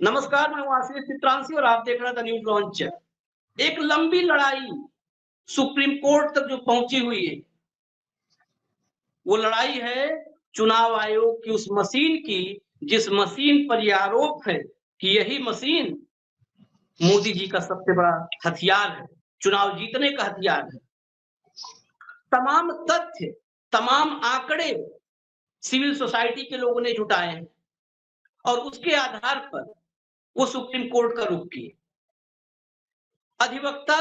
नमस्कार, मैं हूं आशीष चित्रांशी और आप देख रहे थे न्यूज लॉन्च। एक लंबी लड़ाई सुप्रीम कोर्ट तक जो पहुंची हुई है, वो लड़ाई है चुनाव आयोग की उस मशीन की, जिस मशीन पर यह आरोप है कि यही मशीन मोदी जी का सबसे बड़ा हथियार है, चुनाव जीतने का हथियार है। तमाम तथ्य, तमाम आंकड़े सिविल सोसाइटी के लोगों ने जुटाए हैं और उसके आधार पर वो सुप्रीम कोर्ट का रुख किए। अधिवक्ता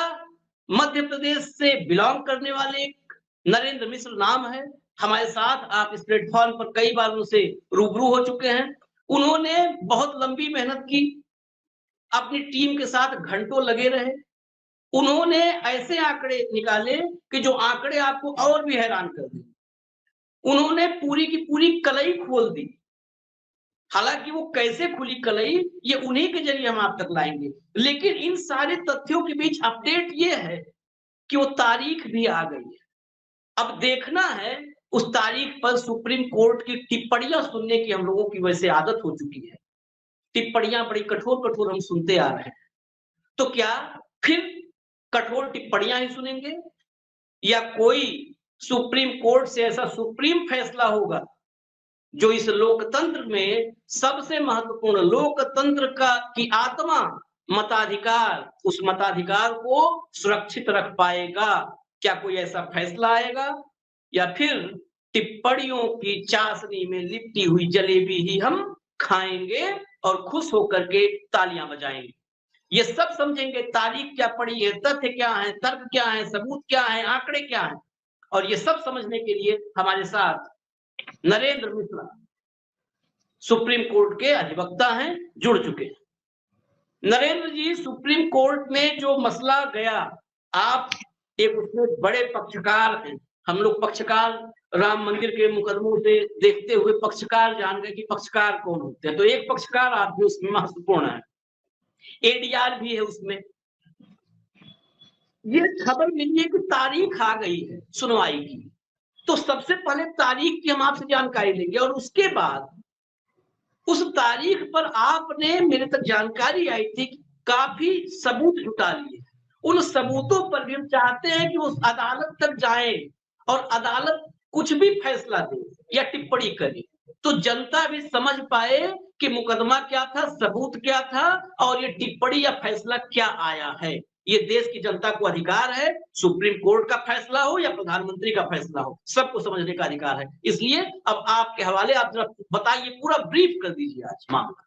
मध्य प्रदेश से बिलोंग करने वाले एक नरेंद्र मिश्र नाम है, हमारे साथ आप इस प्लेटफॉर्म पर कई बार उनसे रूबरू हो चुके हैं। उन्होंने बहुत लंबी मेहनत की, अपनी टीम के साथ घंटों लगे रहे। उन्होंने ऐसे आंकड़े निकाले कि जो आंकड़े आपको और भी हैरान कर दें। उन्होंने पूरी की पूरी कलई खोल दी। हालांकि वो कैसे खुली कलई, ये उन्हीं के जरिए हम आप तक लाएंगे। लेकिन इन सारे तथ्यों के बीच अपडेट ये है कि वो तारीख भी आ गई है। अब देखना है उस तारीख पर सुप्रीम कोर्ट की टिप्पणियां सुनने की हम लोगों की वैसे आदत हो चुकी है। टिप्पणियां बड़ी कठोर कठोर हम सुनते आ रहे हैं। तो क्या फिर कठोर टिप्पणियां ही सुनेंगे या कोई सुप्रीम कोर्ट से ऐसा सुप्रीम फैसला होगा जो इस लोकतंत्र में सबसे महत्वपूर्ण, लोकतंत्र का की आत्मा मताधिकार, उस मताधिकार को सुरक्षित रख पाएगा? क्या कोई ऐसा फैसला आएगा या फिर टिप्पणियों की चाशनी में लिपटी हुई जलेबी ही हम खाएंगे और खुश होकर के तालियां बजाएंगे? ये सब समझेंगे। तारीख क्या पड़ी है, तथ्य क्या है, तर्क क्या है, सबूत क्या है, आंकड़े क्या है, और ये सब समझने के लिए हमारे साथ नरेंद्र मिश्रा सुप्रीम कोर्ट के अधिवक्ता हैं, जुड़ चुके हैं। नरेंद्र जी, सुप्रीम कोर्ट में जो मसला गया, आप एक उसमें बड़े पक्षकार हैं। हम लोग पक्षकार राम मंदिर के मुकदमों से देखते हुए पक्षकार जान गए कि पक्षकार कौन होते हैं। तो एक पक्षकार आप भी उसमें महत्वपूर्ण है, एडीआर भी है उसमें। ये खबर मिली है कि तारीख आ गई है सुनवाई की। तो सबसे पहले तारीख की हम आपसे जानकारी लेंगे और उसके बाद उस तारीख पर आपने, मेरे तक जानकारी आई थी कि काफी सबूत जुटा लिए। उन सबूतों पर भी हम चाहते हैं कि उस अदालत तक जाए और अदालत कुछ भी फैसला दे या टिप्पणी करे तो जनता भी समझ पाए कि मुकदमा क्या था, सबूत क्या था और ये टिप्पणी या फैसला क्या आया है। ये देश की जनता को अधिकार है, सुप्रीम कोर्ट का फैसला हो या प्रधानमंत्री का फैसला हो, सबको समझने का अधिकार है। इसलिए अब आपके हवाले, आप जरा बताइए, पूरा ब्रीफ कर दीजिए आज मामला।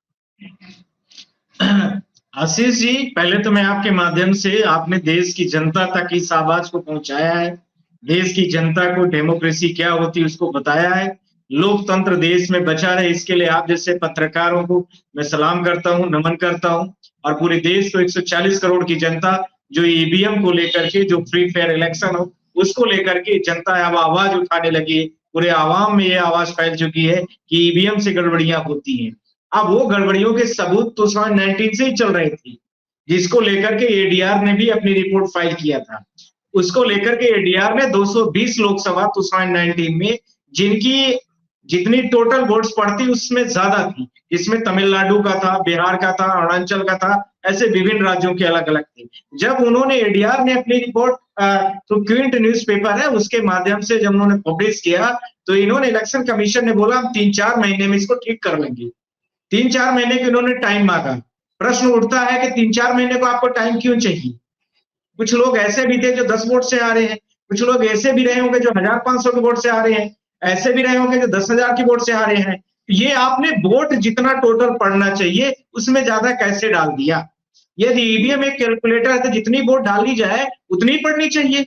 आशीष जी, पहले तो मैं आपके माध्यम से, आपने देश की जनता तक इस आवाज को पहुंचाया है, देश की जनता को डेमोक्रेसी क्या होती है उसको बताया है, लोकतंत्र देश में बचा रहे, इसके लिए आप जैसे पत्रकारों को मैं सलाम करता हूं, नमन करता हूं। और पूरे देश को 140 करोड़ की जनता जो ईवीएम को लेकर के, जो फ्री फेयर इलेक्शन हो उसको लेकर के जनता अब आवाज उठाने लगी है। पूरे आवाम में ये आवाज फैल चुकी है कि ईवीएम से गड़बड़ियां होती हैं। अब वो गड़बड़ियों के सबूत 2019 से ही चल रहे थे, जिसको लेकर के एडीआर ने भी अपनी रिपोर्ट फाइल किया था। उसको लेकर के एडीआर ने 220 लोकसभा 2019 में, जिनकी जितनी टोटल वोट्स पड़ती उसमें ज्यादा थी, इसमें तमिलनाडु का था, बिहार का था, अरुणाचल का था, ऐसे विभिन्न राज्यों के अलग अलग थे। जब उन्होंने, एडीआर ने अपनी रिपोर्ट तो क्विंट न्यूज़पेपर है उसके माध्यम से जब उन्होंने पब्लिश किया, तो इन्होंने, इलेक्शन कमीशन ने बोला हम 3-4 महीने में इसको ठीक कर लेंगे। 3-4 महीने की उन्होंने टाइम मांगा। प्रश्न उठता है कि 3-4 महीने को आपको टाइम क्यों चाहिए? कुछ लोग ऐसे भी थे जो 10 वोट से आ रहे हैं, कुछ लोग ऐसे भी रहे होंगे जो 1500 के वोट से आ रहे हैं, ऐसे भी रहे होंगे जो 10,000 की वोट से आ रहे हैं। ये आपने वोट जितना टोटल पड़ना चाहिए उसमें ज्यादा कैसे डाल दिया? यदि ईवीएम एक कैलकुलेटर है तो जितनी वोट डाली जाए उतनी पड़नी चाहिए।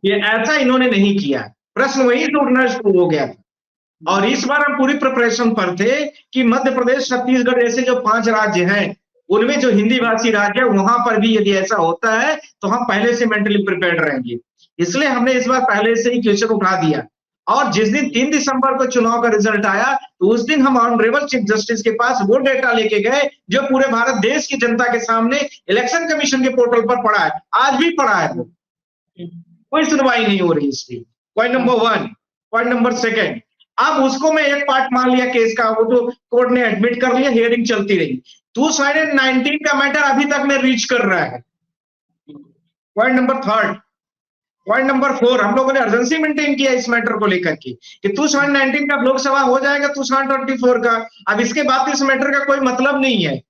ये ऐसा इन्होंने नहीं किया। प्रश्न वही से उठना शुरू हो गया था। और इस बार हम पूरी प्रिपरेशन पर थे कि मध्य प्रदेश, छत्तीसगढ़ जैसे जो 5 राज्य हैं, उनमें जो हिंदी भाषी राज्य है वहां पर भी यदि ऐसा होता है तो हम पहले से मेंटली प्रिपेयर्ड रहेंगे। इसलिए हमने इस बार पहले से ही क्वेश्चन उठा दिया। और जिस दिन 3 दिसंबर को चुनाव का रिजल्ट आया तो उस दिन हम ऑनरेबल चीफ जस्टिस के पास वो डेटा लेके गए जो पूरे भारत देश की जनता के सामने इलेक्शन कमीशन के पोर्टल पर पड़ा है, आज भी पड़ा है। वो कोई सुनवाई नहीं हो रही इसकी। Point number 1। पॉइंट नंबर 2, अब उसको मैं एक पार्ट मान लिया केस का, वो तो कोर्ट ने एडमिट कर लिया, हियरिंग चलती रही। 219 का मैटर अभी तक में रीच कर रहा है। Point number 3। पॉइंट नंबर 4, हम लोगों ने अर्जेंसी मेंटेन किया इस मैटर को लेकर के कि 219 का लोकसभा हो जाएगा 224 का। अब इसके बाद इस मैटर का कोई मतलब नहीं है,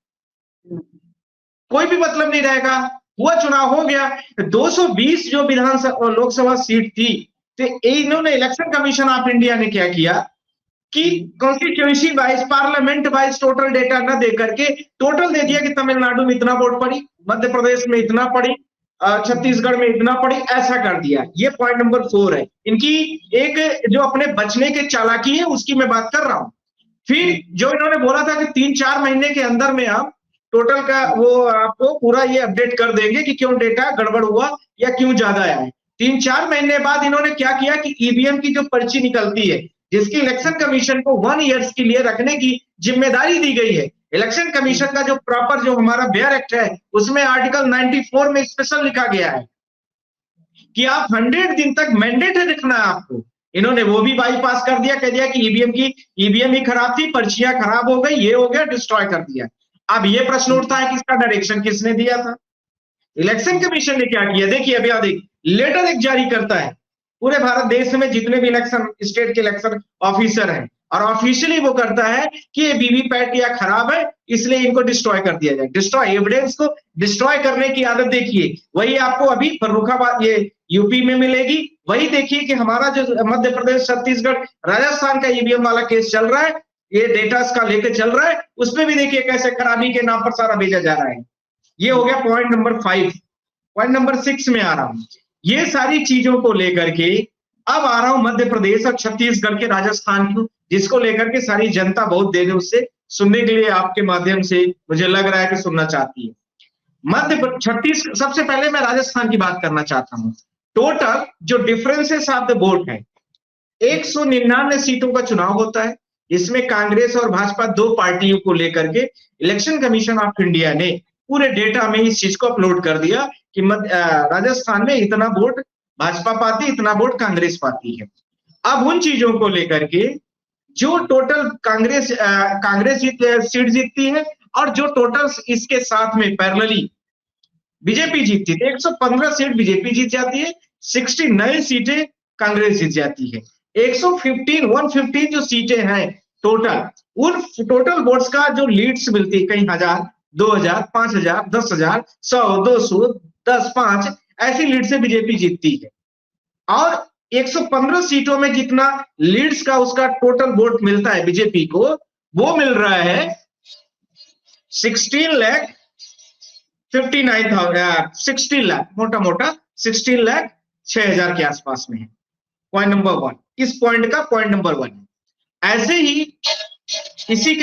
कोई भी मतलब नहीं रहेगा। हुआ चुनाव हो गया, 220 जो विधानसभा लोकसभा सीट थी, तो इन्होंने इलेक्शन कमीशन ऑफ इंडिया ने क्या किया कि constituency wise, parliament wise total data न दे करके टोटल दे दिया कि तमिलनाडु में इतना वोट पड़ी, मध्य प्रदेश में इतना पड़ी, छत्तीसगढ़ में इतना पड़ी, ऐसा कर दिया। ये पॉइंट नंबर 4 है। इनकी एक जो अपने बचने के चालाकी है उसकी मैं बात कर रहा हूं। फिर जो इन्होंने बोला था कि 3-4 महीने के अंदर में हम टोटल का वो आपको पूरा ये अपडेट कर देंगे कि क्यों डेटा गड़बड़ हुआ या क्यों ज्यादा आया है। 3-4 महीने बाद इन्होंने क्या किया कि ईवीएम की जो पर्ची निकलती है, जिसकी इलेक्शन कमीशन को 1 ईयर के लिए रखने की जिम्मेदारी दी गई है, इलेक्शन कमीशन का जो प्रॉपर जो हमारा बेयर एक्ट है उसमें आर्टिकल 94 में स्पेशल लिखा गया है कि आप 100 दिन तक मैंडेट रखना है आपको। इन्होंने वो भी बाईपास कर दिया, कह दिया कि ईवीएम ही खराब थी, पर्चियां खराब हो गई, ये हो गया, डिस्ट्रॉय कर दिया। अब ये प्रश्न उठता है कि इसका डायरेक्शन किसने दिया था? इलेक्शन कमीशन ने क्या किया? देखिए अभी आप लेटर एक जारी करता है पूरे भारत देश में जितने भी इलेक्शन स्टेट के इलेक्शन ऑफिसर हैं, और ऑफिशियली वो करता है कि ये वीवीपैट या खराब है इसलिए इनको डिस्ट्रॉय कर दिया जाए। डिस्ट्रॉय एविडेंस को डिस्ट्रॉय करने की आदत देखिए, वही आपको अभी फर्रुखाबाद ये यूपी में मिलेगी। वही देखिए कि हमारा जो मध्य प्रदेश, छत्तीसगढ़, राजस्थान का ईवीएम वाला केस चल रहा है, ये डेटा का लेकर चल रहा है, उसमें भी देखिए कैसे खराबी के नाम पर सारा भेजा जा रहा है। ये हो गया पॉइंट नंबर 5। पॉइंट नंबर 6 में आ रहा हूं। ये सारी चीजों को लेकर के अब आ रहा हूं मध्य प्रदेश और छत्तीसगढ़ के, राजस्थान को, जिसको लेकर के सारी जनता बहुत देर उससे सुनने के लिए आपके माध्यम से मुझे लग रहा है कि सुनना चाहती है। सबसे पहले मैं राजस्थान की बात करना चाहता हूं। टोटल जो डिफरेंसेस ऑफ द वोट है, 199 सीटों का चुनाव होता है। इसमें कांग्रेस और भाजपा दो पार्टियों को लेकर के इलेक्शन कमीशन ऑफ इंडिया ने पूरे डेटा में इस चीज को अपलोड कर दिया कि राजस्थान में इतना वोट भाजपा पाती, इतना वोट कांग्रेस पाती है। अब उन चीजों को लेकर के जो टोटल कांग्रेस सीट जीतती है और जो टोटल इसके साथ में पैरेलली बीजेपी जीतती है, 115 सीट बीजेपी जीत जाती है, 69 सीटें कांग्रेस जीत जाती है। 115 जो सीटें हैं टोटल, उन टोटल वोट्स का जो लीड्स मिलती है, कहीं 1000, 2000, 5000, 10,000, 100, 200, 10, 5 ऐसी लीड से बीजेपी जीतती है। और 115 सीटों में जितना लीड्स का उसका टोटल वोट मिलता है बीजेपी को, वो मिल रहा है 16 लाख 16,06,000 के आसपास में है। पॉइंट नंबर 1, इस पॉइंट का पॉइंट नंबर 1। ऐसे ही इसी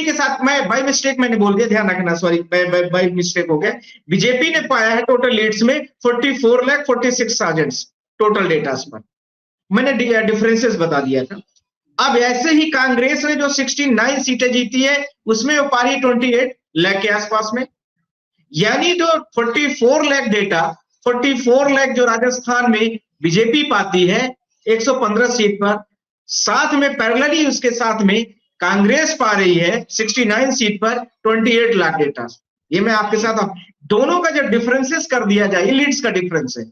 के साथ मैं बाय मिस्टेक मैंने बोल दिया, ध्यान रखना, सॉरी बाय मिस्टेक हो गया। बीजेपी ने पाया है टोटल लीड्स में 44,46,000 टोटल डेटास पर, मैंने डिफरेंसेस बता दिया था। अब ऐसे ही कांग्रेस ने जो 69 सीटें जीती है उसमें वो पारी 28 लाख के आसपास में, यानी जो 44 लाख डेटा, 44 लाख जो राजस्थान में बीजेपी पाती है 115 सीट पर, साथ में पैरेलली उसके साथ में कांग्रेस पा रही है 69 सीट पर 28 लाख डेटा। ये मैं आपके साथ दोनों का जब डिफरेंसेस कर दिया जाए, लीड्स का डिफरेंस है,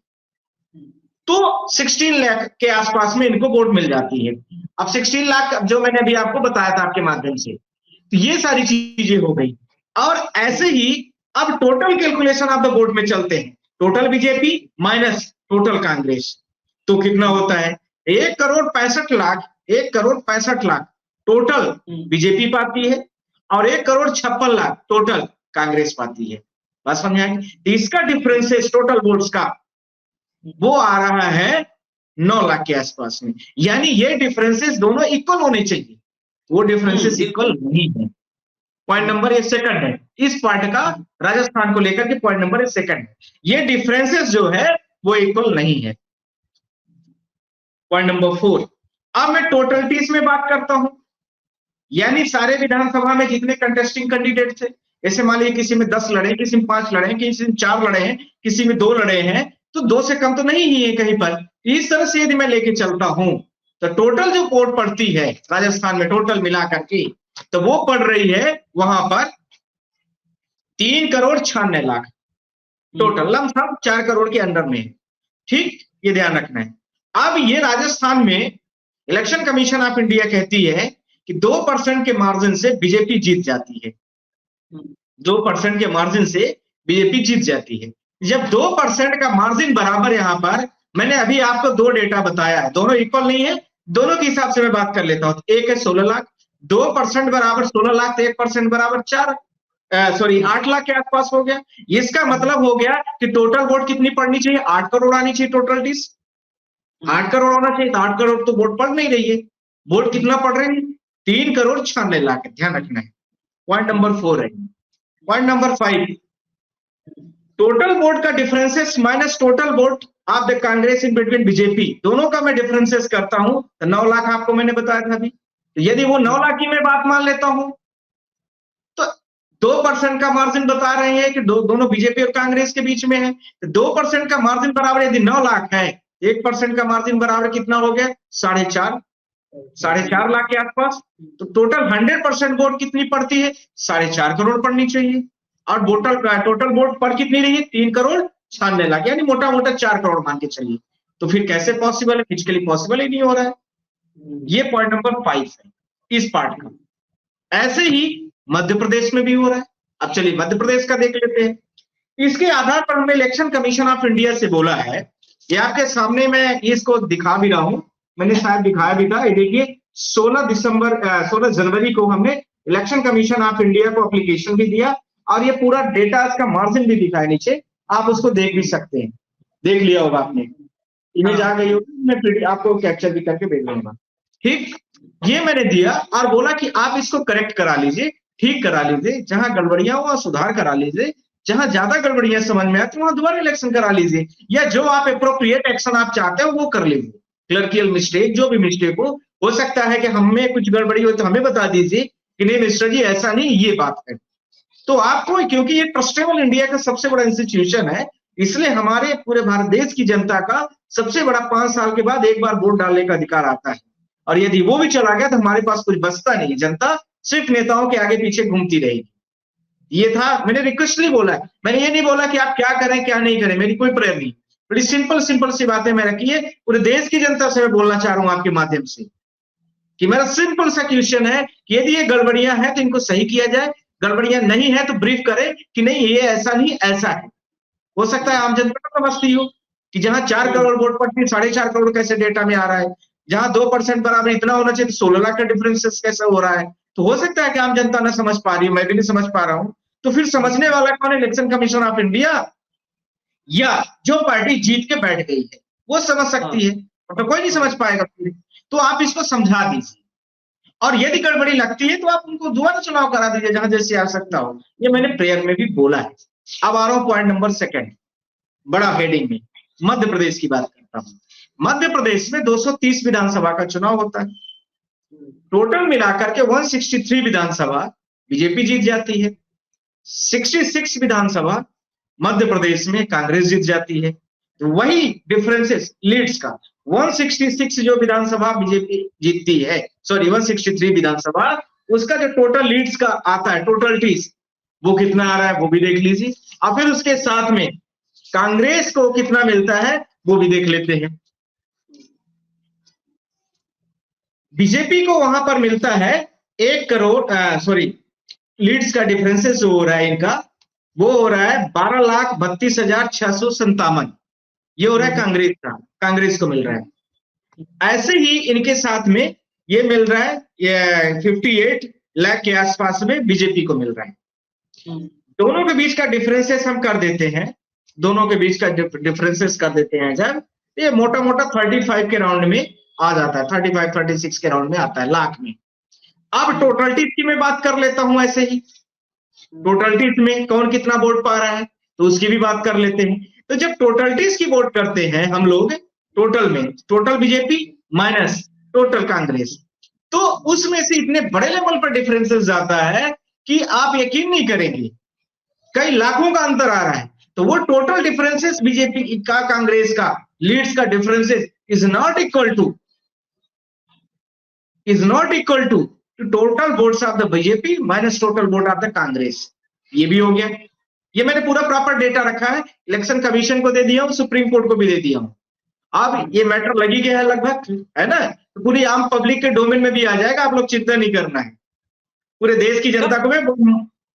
तो 16 लाख के आसपास में इनको वोट मिल जाती है। अब 16 लाख जो मैंने अभी आपको बताया था आपके माध्यम से, तो ये सारी चीजें हो गई। और ऐसे ही अब total calculation of the vote में चलते हैं, total BJP minus total Congress, तो कितना होता है 1,65,00,000 टोटल बीजेपी पाती है और 1,56,00,000 टोटल कांग्रेस पाती है। बस समझ आएगी। तो इसका डिफरेंस है टोटल वोट्स का, वो आ रहा है 9 लाख के आसपास में, यानी ये डिफरेंसेस दोनों इक्वल होने चाहिए, वो डिफरेंसेस इक्वल नहीं है। पॉइंट नंबर 1 सेकंड है इस पार्ट का, राजस्थान को लेकर के पॉइंट नंबर 1 सेकंड है, ये डिफरेंसेस जो है वो इक्वल नहीं है। पॉइंट नंबर 4, अब मैं टोटलिटीज में बात करता हूं, यानी सारे विधानसभा में जितने कंटेस्टिंग कैंडिडेट थे, ऐसे मान लीजिए किसी में 10 लड़े, किसी में 5 लड़े, किसी में 4 लड़े हैं, किसी में 2 लड़े हैं, तो 2 से कम तो नहीं ही है कहीं पर। इस तरह से यदि मैं लेके चलता हूं तो टोटल जो वोट पड़ती है राजस्थान में टोटल मिलाकर के, तो वो पड़ रही है वहां पर 3,96,00,000 टोटल, लमसम 4 करोड़ के अंडर में है। ठीक, ये ध्यान रखना है। अब ये राजस्थान में इलेक्शन कमीशन ऑफ इंडिया कहती है कि 2% के मार्जिन से बीजेपी जीत जाती है। 2% के मार्जिन से बीजेपी जीत जाती है। जब 2% का मार्जिन बराबर, यहां पर मैंने अभी आपको 2 डेटा बताया है, दोनों इक्वल नहीं है, दोनों के हिसाब से मैं बात कर लेता हूं। एक है 16 लाख, 2% बराबर 16 लाख, तो 1% बराबर 8 लाख के आसपास हो गया। इसका मतलब हो गया कि टोटल वोट कितनी पड़नी चाहिए, 8 करोड़ आनी चाहिए टोटल डिस, 8 करोड़ होना चाहिए। तो 8 करोड़ तो वोट पड़ नहीं रही है। वोट कितना पड़ रही है, 3,96,00,000। ध्यान रखना है। पॉइंट नंबर 4 है। पॉइंट नंबर 5, टोटल वोट का differences minus total vote of the Congress in between BJP, दोनों का मैं डिफरेंसेस करता हूं तो 9 लाख आपको मैंने बताया था अभी। तो यदि वो 9 लाख की मैं बात मान लेता हूं तो 2% का मार्जिन बता रहे हैं कि दोनों बीजेपी और कांग्रेस के बीच में है। तो 2% का मार्जिन बराबर यदि 9 लाख है, 1% का मार्जिन बराबर कितना हो गया, 4.5 लाख के आसपास। तो टोटल 100% वोट कितनी पड़ती है, 4.5 करोड़ पड़नी चाहिए। और टोटल वोट पर कितनी रही है, 3,96,00,000, यानी मोटा मोटा 4 करोड़ मान के चलिए। तो फिर कैसे पॉसिबल है, फिजिकली पॉसिबल ही नहीं हो रहा है। ये पॉइंट नंबर 5 है इस पार्ट का। ऐसे ही मध्य प्रदेश में भी हो रहा है। अब चलिए मध्य प्रदेश का देख लेते हैं। इसके आधार पर हमने इलेक्शन कमीशन ऑफ इंडिया से बोला है, ये आपके सामने मैं इसको दिखा भी रहा हूं, मैंने शायद दिखाया भी था। ये देखिए 16 जनवरी को हमने इलेक्शन कमीशन ऑफ इंडिया को एप्लीकेशन भी दिया और ये पूरा डेटा, इसका मार्जिन भी दिखा है नीचे, आप उसको देख भी सकते हैं। देख लिया होगा आपने, इमेज आ गई होगी, मैं आपको कैप्चर भी करके भेज दूंगा। ठीक, ये मैंने दिया और बोला कि आप इसको करेक्ट करा लीजिए, ठीक करा लीजिए, जहां गड़बड़ियां हुआ सुधार करा लीजिए, जहां ज्यादा गड़बड़ियां समझ में आती वहां दोबारा इलेक्शन करा लीजिए, या जो आप अप्रोप्रिएट एक्शन आप चाहते हो वो कर लीजिए। क्लर्कियल मिस्टेक, जो भी मिस्टेक हो सकता है कि हमें कुछ गड़बड़ी हो तो हमें बता दीजिए कि नहीं मिस्टर जी ऐसा नहीं, ये बात है। तो आपको, क्योंकि ये ट्रस्टेबल इंडिया का सबसे बड़ा इंस्टीट्यूशन है, इसलिए हमारे पूरे भारत देश की जनता का सबसे बड़ा 5 साल के बाद एक बार वोट डालने का अधिकार आता है। और यदि वो भी चला गया तो हमारे पास कुछ बचता नहीं, जनता सिर्फ नेताओं के आगे पीछे घूमती रहेगी। ये था, मैंने रिक्वेस्टली बोला है, मैंने ये नहीं बोला कि आप क्या करें क्या नहीं करें, मेरी कोई प्रेयर नहीं। बड़ी सिंपल सी बातें मैं रखी है, पूरे देश की जनता से मैं बोलना चाह रहा हूं आपके माध्यम से कि मेरा सिंपल सा क्वेश्चन है कि यदि ये गड़बड़ियां हैं तो इनको सही किया जाए, गड़बड़ियां नहीं है तो ब्रीफ करें कि नहीं ये ऐसा नहीं ऐसा है। हो सकता है आम जनता को समझती हो कि जहां 4 करोड़ वोट पड़ती है 4.5 करोड़ कैसे डेटा में आ रहा है, जहां 2% बराबर इतना होना चाहिए तो 16 लाख का डिफरेंस कैसे हो रहा है। तो हो सकता है कि आम जनता ना समझ पा रही हो, मैं भी नहीं समझ पा रहा हूं। तो फिर समझने वाला कौन है, इलेक्शन कमीशन ऑफ इंडिया या जो पार्टी जीत के बैठ गई है वो समझ सकती है, तो कोई नहीं समझ पाएगा। तो आप इसको समझा दीजिए और यदि गड़बड़ी लगती है तो आप उनको दोबारा चुनाव करा दीजिए जहां जैसे आवश्यकता हो। ये मैंने प्रेयर में भी बोला है। अब आ रहा हूं पॉइंट नंबर 2, बड़ा हेडिंग में मध्य प्रदेश की बात करता हूं। मध्य प्रदेश में 230 विधानसभा का चुनाव होता है। टोटल मिलाकर के 163 विधानसभा बीजेपी जीत जाती है, 66 विधानसभा मध्य प्रदेश में कांग्रेस जीत जाती है। तो वही डिफरेंसेस लीड्स का 166 जो विधानसभा बीजेपी जीतती है, 163 विधानसभा, उसका जो टोटल लीड्स का आता है, टोटल टीस, वो कितना आ रहा है वो भी देख लीजिए। और फिर उसके साथ में कांग्रेस को कितना मिलता है वो भी देख लेते हैं। बीजेपी को वहां पर मिलता है 1 करोड़ लीड्स का डिफरेंसेस हो रहा है इनका, वो हो रहा है 12,32,657। ये हो रहा है कांग्रेस का, कांग्रेस को मिल रहा है। ऐसे ही इनके साथ में ये मिल रहा है, ये 58 लाख के आसपास में बीजेपी को मिल रहा है। दोनों के बीच का डिफरेंसेस हम कर देते हैं, दोनों के बीच का डिफरेंसेस कर देते हैं जब, ये मोटा मोटा 35 के राउंड में आ जाता है, 35-36 के राउंड में आता है लाख में। अब टोटलिटीज की मैं बात कर लेता हूं। ऐसे ही टोटलिटीज में कौन कितना वोट पा रहा है तो उसकी भी बात कर लेते हैं। तो जब टोटलिटीज की वोट करते हैं हम लोग टोटल में, total BJP minus total Congress, तो उसमें से इतने बड़े लेवल पर डिफरेंसेस जाता है कि आप यकीन नहीं करेंगे, कई लाखों का अंतर आ रहा है। तो वो टोटल डिफरेंसेस बीजेपी का, कांग्रेस का लीड्स का differences is not equal to total votes of the BJP minus total vote of the Congress. ये भी हो गया। ये मैंने पूरा प्रॉपर डेटा रखा है, इलेक्शन कमीशन को दे दिया हूं, सुप्रीम कोर्ट को भी दे दिया हूं। अब ये मैटर लगी गया है लगभग, है ना, तो पूरी आम पब्लिक के डोमेन में भी आ जाएगा, आप लोग चिंता नहीं करना है। पूरे देश की जनता को मैं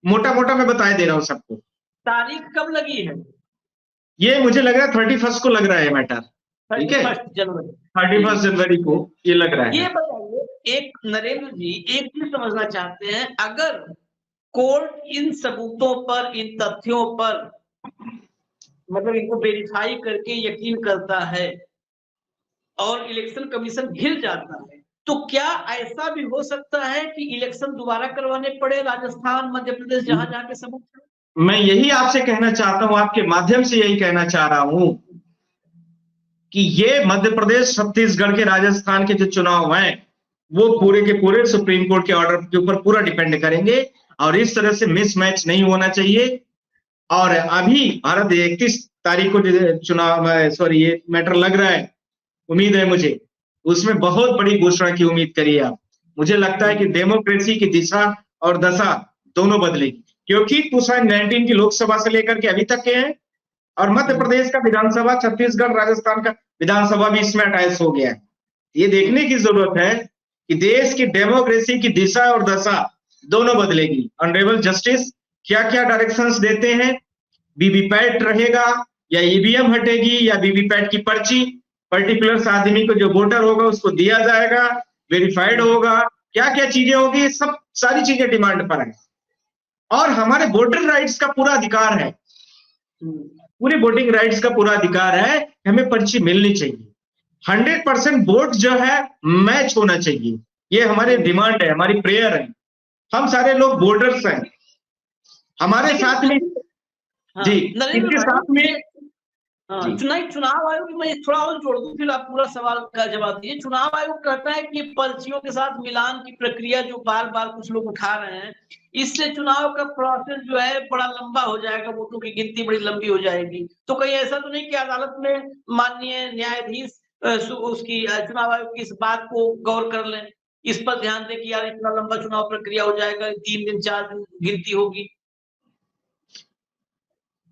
मोटा मोटा मैं बता दे रहा हूँ सबको। तारीख कब लगी है? ये मुझे लग रहा है 31 को लग रहा है मैटर, ठीक है, 31 जनवरी को ये लग रहा है। ये बताइए, एक नरेंद्र जी एक चीज समझना चाहते हैं, अगर कोर्ट इन सबूतों पर, इन तथ्यों पर मतलब इनको वेरीफाई करके यकीन करता है और इलेक्शन कमीशन घिर जाता है, तो क्या ऐसा भी हो सकता है कि इलेक्शन दोबारा करवाने पड़े राजस्थान, मध्य प्रदेश, जहां जहां के सबूत? मैं यही आपसे कहना चाहता हूं, आपके माध्यम से यही कहना चाह रहा हूं कि ये मध्य प्रदेश, छत्तीसगढ़ के, राजस्थान के जो चुनाव हैं वो पूरे के पूरे सुप्रीम कोर्ट के ऑर्डर के ऊपर पूरा डिपेंड करेंगे और इस तरह से मिसमैच नहीं होना चाहिए। और अभी भारत 31 तारीख को चुनाव, ये मैटर लग रहा है, उम्मीद है मुझे उसमें बहुत बड़ी घोषणा की उम्मीद करिए आप। मुझे लगता है कि डेमोक्रेसी की दिशा और दशा दोनों बदलेगी, क्योंकि 2019 की लोकसभा से लेकर के अभी तक के हैं और मध्य प्रदेश का विधानसभा, छत्तीसगढ़, राजस्थान का विधानसभा भी इसमें अटैच हो गया है। ये देखने की जरूरत है कि देश की डेमोक्रेसी की दिशा और दशा दोनों बदलेगी। ऑनरेबल जस्टिस क्या क्या डायरेक्शंस देते हैं, वीवीपैट रहेगा या ईवीएम हटेगी या वीवीपैट की पर्ची पर्टिकुलर आदमी को जो वोटर होगा उसको दिया जाएगा, वेरीफाइड होगा, क्या क्या चीजें होगी, सब सारी चीजें डिमांड पर है। और हमारे वोटर राइट्स का पूरा अधिकार है, पूरी वोटिंग राइट्स का पूरा अधिकार है, हमें पर्ची मिलनी चाहिए। 100% वोट जो है मैच होना चाहिए, ये हमारे डिमांड है, हमारी प्रेयर है। हम सारे लोग वोटर्स हैं, हमारे साथ में जी, इनके साथ में चुनाव आयोग, मैं थोड़ा और जोड़ दूं फिर आप पूरा सवाल का जवाब दीजिए। चुनाव आयोग कहता है कि पर्चियों के साथ मिलान की प्रक्रिया जो बार बार कुछ लोग उठा रहे हैं, इससे चुनाव का प्रोसेस जो है बड़ा लंबा हो जाएगा, वोटों की गिनती बड़ी लंबी हो जाएगी। तो कहीं ऐसा तो नहीं कि अदालत में माननीय न्यायाधीश उसकी चुनाव आयोग की इस बात को गौर कर लें, इस पर ध्यान दें कि यार इतना लंबा चुनाव प्रक्रिया हो जाएगा, 3 दिन 4 दिन गिनती होगी?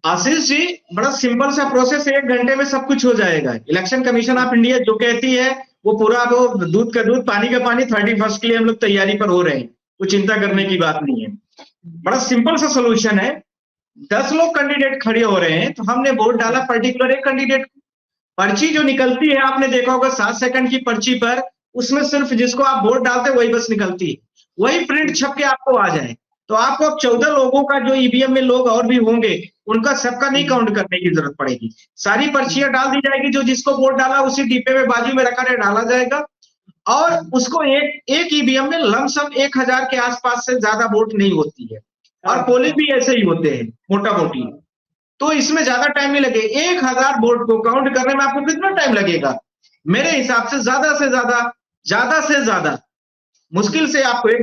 आशीष जी, बड़ा सिंपल सा प्रोसेस, 1 घंटे में सब कुछ हो जाएगा। इलेक्शन कमीशन ऑफ इंडिया जो कहती है वो पूरा, वो दूध का दूध पानी का पानी, 31 के लिए हम लोग तैयारी पर हो रहे हैं, वो चिंता करने की बात नहीं है। बड़ा सिंपल सा सोल्यूशन है। 10 लोग कैंडिडेट खड़े हो रहे हैं तो हमने वोट डाला पर्टिकुलर एक कैंडिडेट। पर्ची जो निकलती है आपने देखा होगा 7 सेकंड की पर्ची पर, उसमें सिर्फ जिसको आप वोट डालते वही बस निकलती है, वही प्रिंट छप के आपको आ जाए। तो आपको 14 लोगों का, जो ईवीएम में लोग और भी होंगे, उनका सबका नहीं काउंट करने की जरूरत पड़ेगी। सारी पर्चियां डाल दी जाएगी, जो जिसको वोट डाला उसी डिब्बे में बाजू में रखा डाला जाएगा और उसको एक ईवीएम में लमसम 1000 के आसपास से ज्यादा वोट नहीं होती है और पोलिंग भी ऐसे ही होते हैं मोटा मोटी। तो इसमें ज्यादा टाइम नहीं लगे। 1000 वोट को काउंट करने में आपको कितना टाइम लगेगा? मेरे हिसाब से ज्यादा से ज्यादा मुश्किल से आपको 1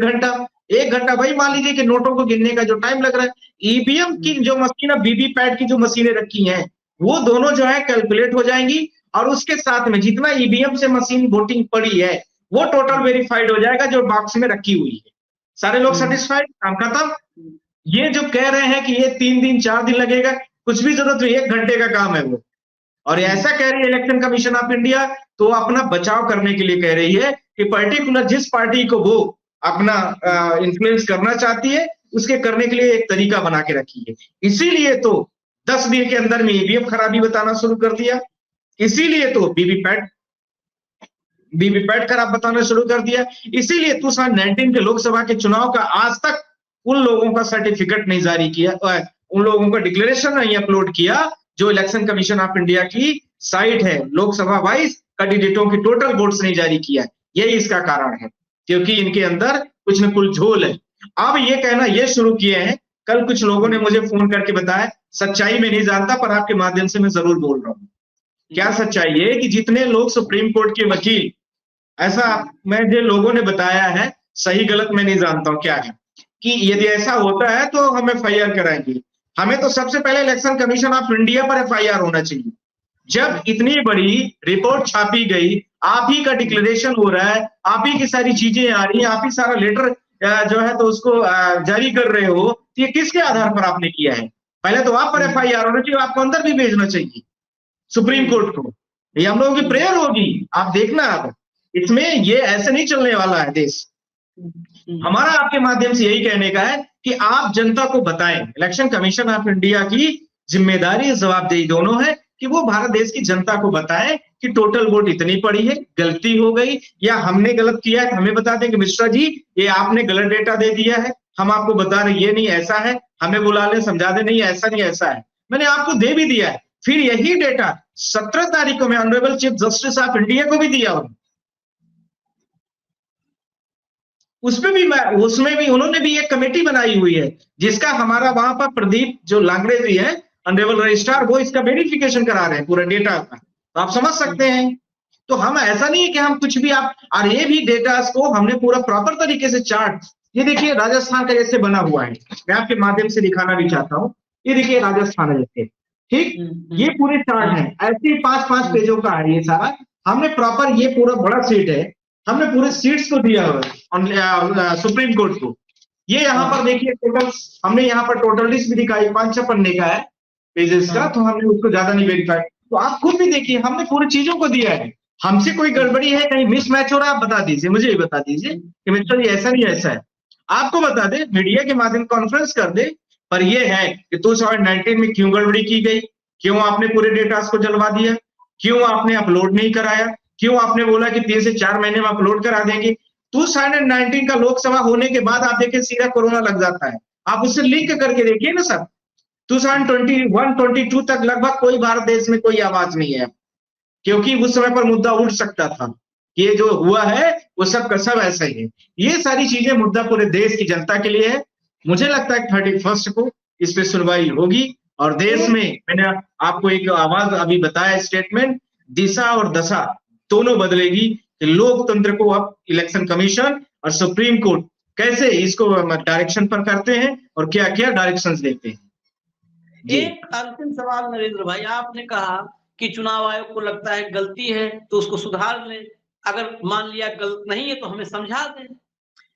घंटा वही मान लीजिए कि नोटों को गिनने का जो टाइम लग रहा है। ईवीएम की जो मशीन, वीवीपैट की जो मशीनें रखी हैं, वो दोनों जो है कैलकुलेट हो जाएंगी और उसके साथ में जितना ईवीएम से मशीन वोटिंग पड़ी है वो टोटल वेरीफाइड हो जाएगा जो बॉक्स में रखी हुई है। सारे लोग सेटिस्फाइड, काम खत्म। ये जो कह रहे हैं कि ये 3 दिन 4 दिन लगेगा, कुछ भी जरूरत नहीं, 1 घंटे का काम है वो। और ऐसा कह रही है इलेक्शन कमीशन ऑफ इंडिया, तो अपना बचाव करने के लिए कह रही है कि पर्टिकुलर जिस पार्टी को वो अपना इन्फ्लुएंस करना चाहती है उसके करने के लिए एक तरीका बना के रखी है। इसीलिए तो 10 दिन के अंदर में ईवीएम खराबी बताना शुरू कर दिया, इसीलिए तो वीवीपैट खराब बताना शुरू कर दिया, इसीलिए 2019 के लोकसभा के चुनाव का आज तक उन लोगों का सर्टिफिकेट नहीं जारी किया, उन लोगों का डिक्लेरेशन नहीं अपलोड किया जो इलेक्शन कमीशन ऑफ इंडिया की साइट है, लोकसभा वाइज कैंडिडेटों की टोटल वोट्स नहीं जारी किया। यही इसका कारण है, क्योंकि इनके अंदर कुछ न कुछ झोल है। अब ये कहना ये शुरू किए हैं, कल कुछ लोगों ने मुझे फोन करके बताया, सच्चाई में नहीं जानता पर आपके माध्यम से मैं जरूर बोल रहा हूँ। क्या सच्चाई है कि जितने लोग सुप्रीम कोर्ट के वकील, ऐसा मुझे लोगों ने बताया है, सही गलत मैं नहीं जानता हूँ क्या है, कि यदि ऐसा होता है तो हम FIR कराएंगे, हमें तो सबसे पहले इलेक्शन कमीशन ऑफ इंडिया पर एफआईआर होना चाहिए। जब इतनी बड़ी रिपोर्ट छापी गई, आप ही का डिक्लेरेशन हो रहा है, आप ही की सारी चीजें आ रही हैं, आप ही सारा लेटर जो है तो उसको जारी कर रहे हो, तो ये किसके आधार पर आपने किया है? पहले तो आप पर एफआईआर होना चाहिए, आपको अंदर भी भेजना चाहिए सुप्रीम कोर्ट को। ये हम लोगों की प्रेयर होगी, आप देखना। आप इसमें ये ऐसे नहीं चलने वाला है देश। हमारा आपके माध्यम से यही कहने का है कि आप जनता को बताएं, इलेक्शन कमीशन ऑफ इंडिया की जिम्मेदारी जवाबदेही दोनों है कि वो भारत देश की जनता को बताएं कि टोटल वोट इतनी पड़ी है, गलती हो गई या हमने गलत किया है, हमें बता दें कि मिश्रा जी ये आपने गलत डेटा दे दिया है, हम आपको बता रहे ये नहीं ऐसा है, हमें बुला ले समझा दे नहीं ऐसा नहीं ऐसा है, मैंने आपको दे भी दिया है। फिर यही डेटा 17 तारीख को मैं honourable chief justice of India को भी दिया हूं, उसमें भी उन्होंने भी एक कमेटी बनाई हुई है जिसका हमारा वहां पर प्रदीप जो लांगड़े जी है ऑनरेबल रजिस्ट्रार, वो इसका वेरिफिकेशन करा रहे हैं पूरा डेटा का, तो आप समझ सकते हैं। तो हम ऐसा नहीं है कि हम कुछ भी आप, और ये भी डेटा को हमने पूरा प्रॉपर तरीके से चार्ट, ये देखिए राजस्थान का जैसे बना हुआ है, मैं आपके माध्यम से दिखाना भी चाहता हूँ, ये देखिए राजस्थान है जैसे, ठीक, ये पूरे चार्ट है, ऐसे 5-5 पेजों का है ये सारा, हमने प्रॉपर, ये पूरा बड़ा सीट है, हमने पूरे सीट्स को दिया हुआ है सुप्रीम कोर्ट को। ये यहाँ पर देखिए टोटल, हमने यहाँ पर टोटल लिस्ट भी दिखाई, 5-6 पन्ने का है पेजेस का, तो हमने उसको ज्यादा नहीं वेरीफाई, तो आप खुद भी देखिए हमने पूरी चीजों को दिया है। हमसे कोई गड़बड़ी है, कहीं मिसमैच हो रहा है, आप बता दीजिए, मुझे भी बता दीजिए कि मिस्टर ये ऐसा नहीं ऐसा है, आपको बता दे, मीडिया के माध्यम कॉन्फ्रेंस कर दे। पर यह है कि 2019 में क्यों गड़बड़ी की गई, क्यों आपने पूरे डेटा को जलवा दिया, क्यों आपने अपलोड नहीं कराया, क्यों आपने बोला कि 3 से 4 महीने में अपलोड करा देंगे। 2019 का लोकसभा होने के बाद आप देखिए सीधा कोरोना लग जाता है, आप उससे लिंक करके देखिए ना सर, 2021-22 तक लगभग कोई भारत देश में कोई आवाज नहीं है, क्योंकि उस समय पर मुद्दा उठ सकता था। ये जो हुआ है वो सब का सब ऐसा ही है। ये सारी चीजें मुद्दा पूरे देश की जनता के लिए है। मुझे लगता है 31 को इस पे सुनवाई होगी और देश में, मैंने आपको एक आवाज अभी बताया स्टेटमेंट, दिशा और दशा दोनों बदलेगी कि लोकतंत्र को अब इलेक्शन कमीशन और सुप्रीम कोर्ट कैसे इसको डायरेक्शन पर करते हैं और क्या क्या डायरेक्शंस देते हैं। एक अंतिम सवाल नरेंद्र भाई, आपने कहा कि चुनाव आयोग को लगता है गलती है तो उसको सुधार लें, अगर मान लिया गलत नहीं है तो हमें समझा दें,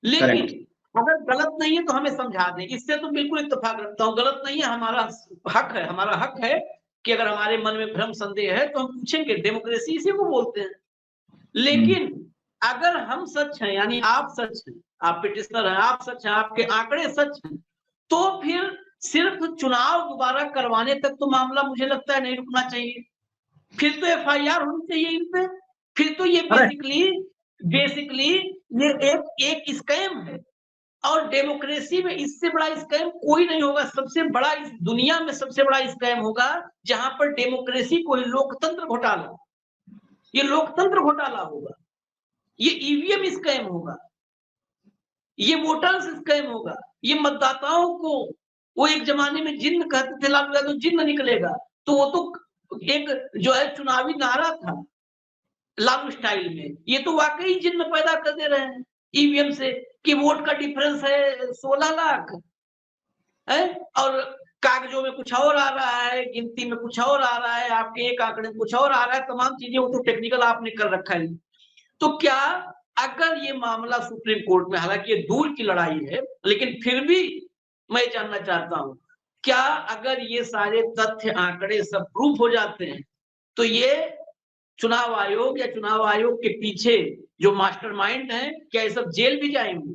लेकिन अगर गलत नहीं है तो हमें समझा दें, इससे तो बिल्कुल इत्तेफाक रखता हूँ। गलत नहीं है, हमारा हक है कि अगर हमारे मन में भ्रम संदेह है तो हम पूछेंगे, डेमोक्रेसी इसी को बोलते हैं। लेकिन अगर हम सच हैं, यानी आप सच हैं, आप पिटिशनर हैं, आप सच हैं, आपके आंकड़े सच हैं, तो फिर सिर्फ चुनाव दोबारा करवाने तक तो मामला मुझे लगता है नहीं रुकना चाहिए, फिर तो एफआईआर होनी चाहिए इन पे। फिर तो ये बेसिकली ये एक स्कैम है और डेमोक्रेसी में इससे बड़ा स्कैम कोई नहीं होगा। सबसे बड़ा, इस दुनिया में सबसे बड़ा स्कैम होगा जहां पर डेमोक्रेसी को लोकतंत्र घोटाला, ये लोकतंत्र घोटाला होगा, ये ईवीएम स्कैम होगा, ये वोटर्स स्कैम होगा, ये मतदाताओं को, वो एक जमाने में जिन्न कहते थे, लालू यादव जिन्न निकलेगा, तो वो तो एक जो है चुनावी नारा था लालू स्टाइल में, ये तो वाकई जिन्न पैदा कर दे रहे हैं ईवीएम से कि वोट का डिफरेंस है 16 लाख है और कागजों में कुछ और आ रहा है, गिनती में कुछ और आ रहा है, आपके एक आंकड़े में कुछ और आ रहा है, तमाम चीजें वो तो टेक्निकल आपने कर रखा है। तो क्या अगर ये मामला सुप्रीम कोर्ट में, हालांकि ये दूर की लड़ाई है, लेकिन फिर भी मैं जानना चाहता हूं, क्या अगर ये सारे तथ्य आंकड़े सब प्रूफ हो जाते हैं तो ये चुनाव आयोग या चुनाव आयोग के पीछे जो मास्टरमाइंड है, क्या ये सब जेल भी जाएंगे?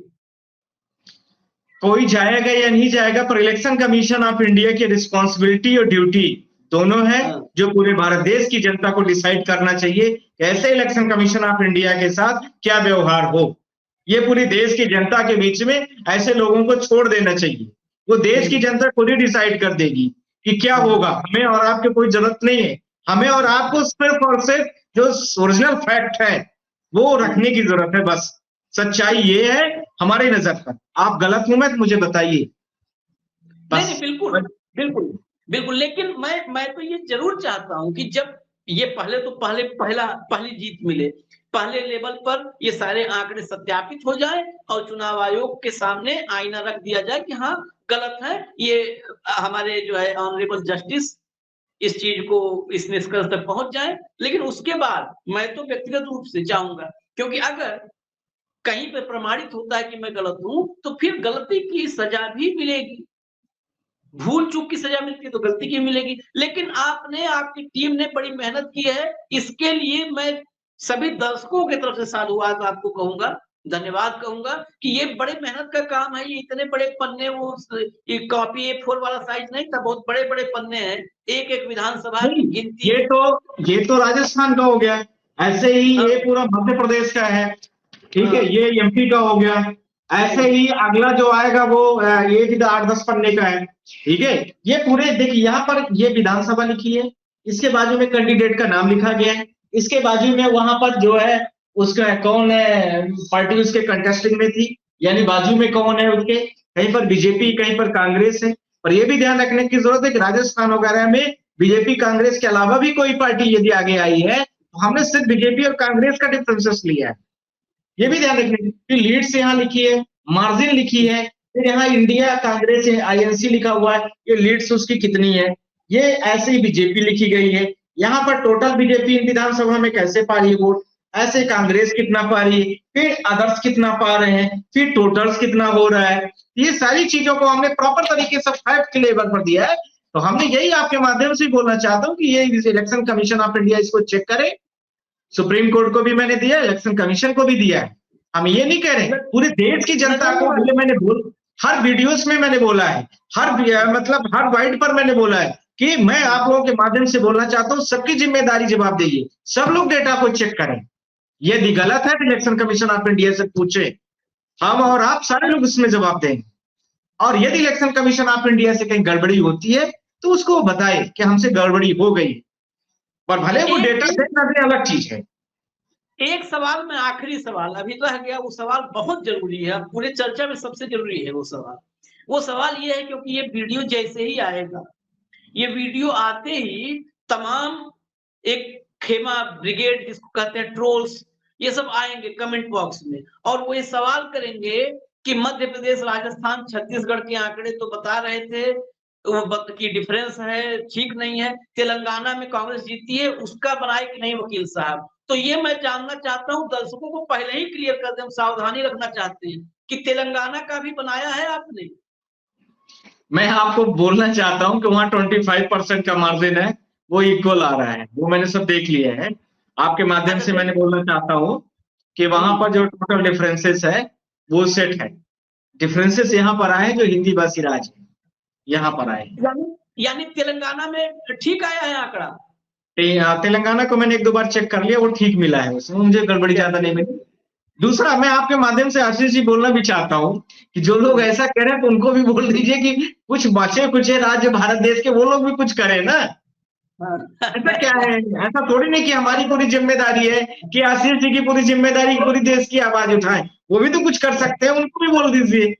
कोई जाएगा या नहीं जाएगा, पर इलेक्शन कमीशन ऑफ इंडिया की रिस्पॉन्सिबिलिटी और ड्यूटी दोनों है जो पूरे भारत देश की जनता को डिसाइड करना चाहिए कैसे इलेक्शन कमीशन ऑफ इंडिया के साथ क्या व्यवहार हो। ये पूरी देश की जनता के बीच में ऐसे लोगों को छोड़ देना चाहिए, वो देश की जनता खुद ही डिसाइड कर देगी कि क्या होगा। हमें और आपके कोई जरूरत नहीं है, हमें और आपको सिर्फ और सिर्फ जो ओरिजिनल फैक्ट है वो रखने की जरूरत है। बस सच्चाई ये है हमारी नजर पर, आप गलत हूं मैं तो मुझे बताइए। नहीं, बिल्कुल बिल्कुल बिल्कुल, लेकिन मैं तो ये जरूर चाहता हूं कि जब ये पहली जीत मिले, पहले लेवल पर ये सारे आंकड़े सत्यापित हो जाए और चुनाव आयोग के सामने आईना रख दिया जाए कि हाँ गलत है ये, हमारे जो है ऑनरेबल जस्टिस इस चीज को, इस निष्कर्ष तक पहुंच जाए। लेकिन उसके बाद मैं तो व्यक्तिगत रूप से चाहूंगा, क्योंकि अगर कहीं पे प्रमाणित होता है कि मैं गलत हूं तो फिर गलती की सजा भी मिलेगी। भूल चूक की सजा मिलती है तो गलती की मिलेगी। लेकिन आपने, आपकी टीम ने बड़ी मेहनत की है, इसके लिए मैं सभी दर्शकों की तरफ से साधुवाद आपको कहूंगा, धन्यवाद कहूंगा कि ये बड़े मेहनत का काम है। ये इतने बड़े पन्ने, वो ये कॉपी A4 वाला साइज नहीं था, बहुत बड़े बड़े पन्ने हैं, एक एक विधानसभा की गिनती। ये तो राजस्थान का हो गया, ऐसे ही ये पूरा मध्य प्रदेश का है, ठीक है, ये MP का हो गया, ऐसे ही अगला जो आएगा वो ये भी 8-10 पन्ने का है, ठीक है। ये पूरे देखिए यहाँ पर ये विधानसभा लिखी है, इसके बाजू में कैंडिडेट का नाम लिखा गया है, इसके बाजू में वहां पर जो है उसका कौन है पार्टी उसके कंटेस्टिंग में थी, यानी बाजू में कौन है उसके, कहीं पर बीजेपी कहीं पर कांग्रेस है। पर यह भी ध्यान रखने की जरूरत है कि राजस्थान वगैरह में बीजेपी कांग्रेस के अलावा भी कोई पार्टी यदि आगे आई है तो हमने सिर्फ बीजेपी और कांग्रेस का डिफरेंसेस लिया है। ये भी ध्यान रखने की, लीड्स यहाँ लिखी है, मार्जिन लिखी है, फिर यहाँ इंडिया कांग्रेस INC लिखा हुआ है, ये लीड्स उसकी कितनी है, ये ऐसे ही बीजेपी लिखी गई है। यहाँ पर टोटल बीजेपी विधानसभा में कैसे पा रही है वोट, ऐसे कांग्रेस कितना पा रही है, फिर अदर्स कितना पा रहे हैं, फिर टोटल्स कितना हो रहा है। ये सारी चीजों को हमने प्रॉपर तरीके से फैक्ट के लेवल पर दिया है। तो हमने यही आपके माध्यम से बोलना चाहता हूँ कि ये इलेक्शन कमीशन ऑफ इंडिया इसको चेक करे। सुप्रीम कोर्ट को भी मैंने दिया, इलेक्शन कमीशन को भी दिया है। हम ये नहीं कह रहे, पूरे देश की जनता को मैंने हर वीडियोस में मैंने बोला है, मतलब हर वाइड पर मैंने बोला है कि मैं आप लोगों के माध्यम से बोलना चाहता हूं, सबकी जिम्मेदारी जवाब देगी, सब लोग डेटा को चेक करें। यदि गलत है तो इलेक्शन कमीशन ऑफ इंडिया से पूछे, हम और आप सारे लोग इसमें जवाब देंगे। और यदि इलेक्शन कमीशन ऑफ इंडिया से कहीं गड़बड़ी होती है तो उसको बताए कि हमसे गड़बड़ी हो गई, पर भले वो डेटा देना भी अलग चीज है। एक सवाल में, आखिरी सवाल अभी तो रह गया, वो सवाल बहुत जरूरी है, पूरे चर्चा में सबसे जरूरी है वो सवाल ये है, क्योंकि ये वीडियो जैसे ही आएगा, ये वीडियो आते ही तमाम एक खेमा ब्रिगेड जिसको कहते हैं ट्रोल्स, ये सब आएंगे कमेंट बॉक्स में और वो ये सवाल करेंगे कि मध्य प्रदेश, राजस्थान, छत्तीसगढ़ के आंकड़े तो बता रहे थे की डिफरेंस है, ठीक नहीं है, तेलंगाना में कांग्रेस जीती है, उसका बनाए कि नहीं वकील साहब। तो ये मैं जानना चाहता हूं, दर्शकों को पहले ही क्लियर कर दें, हम सावधानी रखना चाहते हैं कि तेलंगाना का भी बनाया है आपने। मैं आपको बोलना चाहता हूं कि वहां 25% का मार्जिन है, वो इक्वल आ रहा है, वो मैंने सब देख लिया है। आपके माध्यम से मैंने बोलना चाहता हूं कि वहां पर जो टोटल डिफरेंसेस है वो सेट है। डिफरेंसेस यहाँ पर आए जो हिंदी भाषी राज्य है यहाँ पर आए, यानी तेलंगाना में ठीक आया है आंकड़ा। तेलंगाना को मैंने 1-2 बार चेक कर लिया, वो ठीक मिला है, उसमें मुझे गड़बड़ी ज्यादा नहीं मिली। दूसरा, मैं आपके माध्यम से आशीष जी बोलना भी चाहता हूं कि जो लोग ऐसा कह रहे हैं तो उनको भी बोल दीजिए कि कुछ बचे कुछ राज्य भारत देश के, वो लोग भी कुछ करें ना। ऐसा क्या है, ऐसा थोड़ी नहीं कि हमारी पूरी जिम्मेदारी है कि आशीष जी की पूरी जिम्मेदारी पूरी देश की आवाज उठाएं, वो भी तो कुछ कर सकते हैं, उनको भी बोल दीजिए।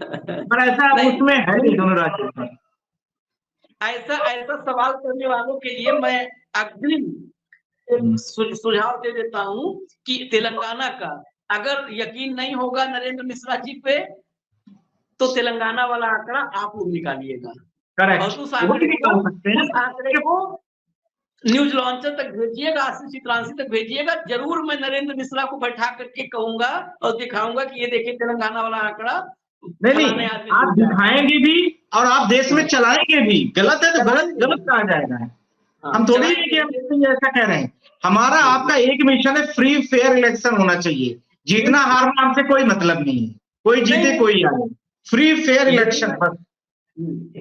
पर ऐसा उसमें है नहीं दोनों राज्यों में। ऐसा सवाल करने वालों के लिए मैं अग्रिम सुझाव दे देता हूं कि तेलंगाना का अगर यकीन नहीं होगा नरेंद्र मिश्रा जी पे तो तेलंगाना वाला आंकड़ा आप लोग निकालिएगा और उस आंकड़े को न्यूज लॉन्चर तक भेजिएगा, आशीष चित्रांशी तक भेजिएगा। जरूर मैं नरेंद्र मिश्रा को बैठा करके कहूंगा और दिखाऊंगा कि ये देखिए तेलंगाना वाला आंकड़ा। नहीं, आप दिखाएंगे भी और आप देश में चलाएंगे भी। गलत है तो गलत कहा जाएगा। हम थोड़ी नहीं कि हम ऐसा कह रहे हैं। हमारा आपका एक मिशन है, फ्री फेयर इलेक्शन होना चाहिए। जीतना हारना हमसे कोई मतलब नहीं है, कोई जीते कोई हारे, फ्री फेयर इलेक्शन बस।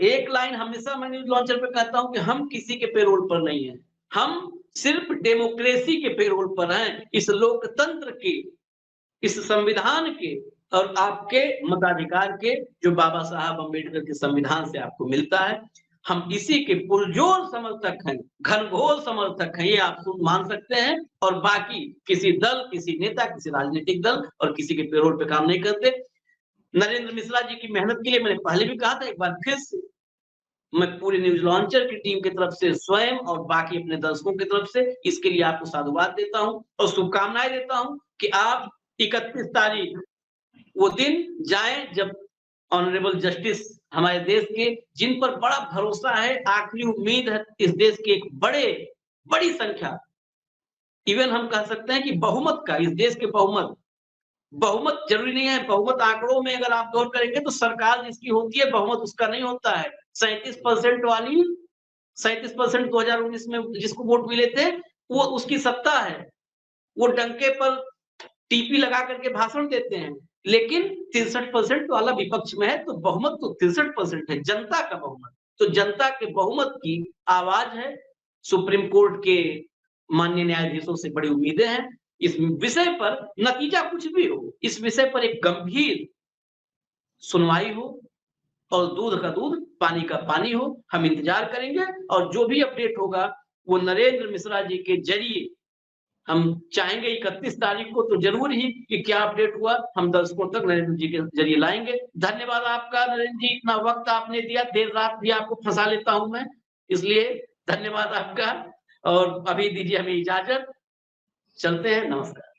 एक लाइन हमेशा मैं न्यूज लॉन्चर पे कहता हूं कि हम किसी के पेरोल पर नहीं है, हम सिर्फ डेमोक्रेसी के पेरोल पर हैं, इस लोकतंत्र के, इस संविधान के और आपके मताधिकार के, जो बाबा साहब अम्बेडकर के संविधान से आपको मिलता है। हम इसी के पुरजोर समर्थक हैं, घनघोर समर्थक हैं, ये आप मान सकते हैं। और बाकी किसी दल, किसी नेता, किसी राजनीतिक दल और किसी के पेरोल पे काम नहीं करते। नरेंद्र मिश्रा जी की मेहनत के लिए मैंने पहले भी कहा था, एक बार फिर से मैं पूरे न्यूज लॉन्चर की टीम की तरफ से स्वयं और बाकी अपने दर्शकों की तरफ से इसके लिए आपको साधुवाद देता हूं और शुभकामनाएं देता हूं कि आप 31 तारीख वो दिन जाएं जब ऑनरेबल जस्टिस हमारे देश के, जिन पर बड़ा भरोसा है, आखिरी उम्मीद है इस देश की एक बड़ी संख्या, इवन हम कह सकते हैं कि बहुमत का, इस देश के बहुमत जरूरी नहीं है, बहुमत आंकड़ों में अगर आप गौर करेंगे तो सरकार जिसकी होती है बहुमत उसका नहीं होता है। 37% वाली 37% 2019 में जिसको वोट मिले थे वो उसकी सत्ता है, वो डंके पर टीपी लगा करके भाषण देते हैं, लेकिन 63% वाला विपक्ष में है, तो बहुमत तो 63% है, जनता का बहुमत। तो जनता के बहुमत की आवाज है, सुप्रीम कोर्ट के माननीय न्यायाधीशों से बड़ी उम्मीदें हैं। इस विषय पर नतीजा कुछ भी हो, इस विषय पर एक गंभीर सुनवाई हो और दूध का दूध पानी का पानी हो। हम इंतजार करेंगे और जो भी अपडेट होगा वो नरेंद्र मिश्रा जी के जरिए हम चाहेंगे 31 तारीख को तो जरूर ही कि क्या अपडेट हुआ हम दर्शकों तक नरेंद्र जी के जरिए लाएंगे। धन्यवाद आपका नरेंद्र जी, इतना वक्त आपने दिया, देर रात भी आपको फंसा लेता हूं मैं, इसलिए धन्यवाद आपका। और अभी दीजिए हमें इजाजत, चलते हैं, नमस्कार।